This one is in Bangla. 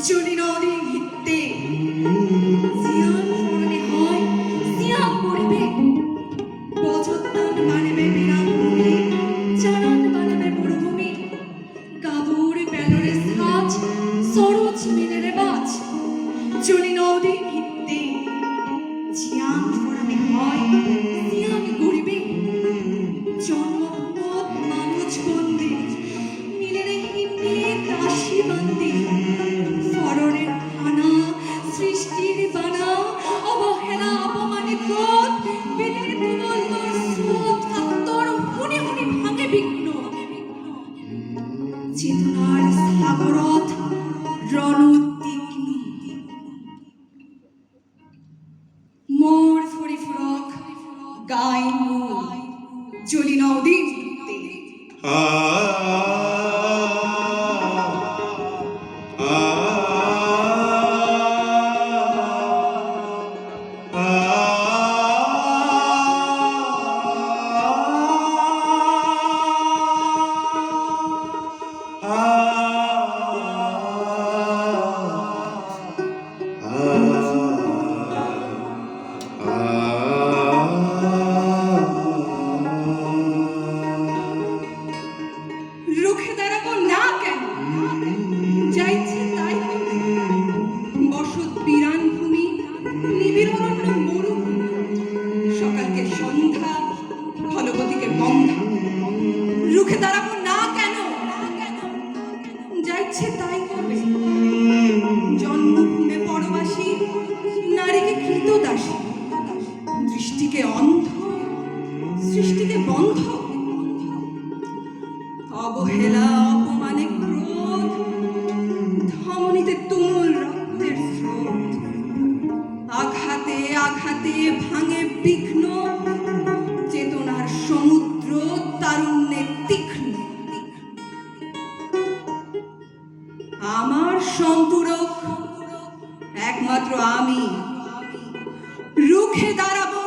চলি নদীর ভিত্তে জিয়ান ফোরনে হয় জিয়ান পড়িবে বজত্তান বানাবে বিরান ভূমি চারান বানাবে মরুভূমি কাবুর বেলরে সাজ সরোজ মিলেরে বাজ চলি নদীর ভিত্তে জিয়ান ফোরনে হয় জিয়ান গড়িবে জন্মপথ মানুষ বন্দী মিলেরে হিন্দে দাসী বান্দি ফরনের খানা সৃষ্টির বানা অবহেলা অপমানে ক্রোধ বেদের প্রবল স্রোত আত্মর হুনি হুনি ভাঙে বিঘ্ন চেতনার সাগরথ রণতীক্ষ্ণ মোর ফরিফুরক গাই মোর জলি নদীর ভিত্তে রুখে দাঁড়াবো না কেন যা ইচ্ছে তাই হবে বসত বিরান ভূমি নিবিড় অরণ্য মরুভূমি সকালকে সন্ধ্যা ফলবতীকে বন্ধা রুখে দাঁড়াবো না কেন যা ইচ্ছে তাই করবে জন্মভূমে পরবাসী নারীকে কৃতদাসী দৃষ্টিকে অন্ধ সৃষ্টিকে বন্ধ অবহেলা অপমানে ক্রোধ ধমনীতে তুমুল রক্তের স্রোত আঘাতে আঘাতে ভাঙে বিঘ্ন চেতনার সমুদ্র তারুণ্যে তীক্ষ্ণ আমার সম্পূরক একমাত্র আমি রুখে দাঁড়াবো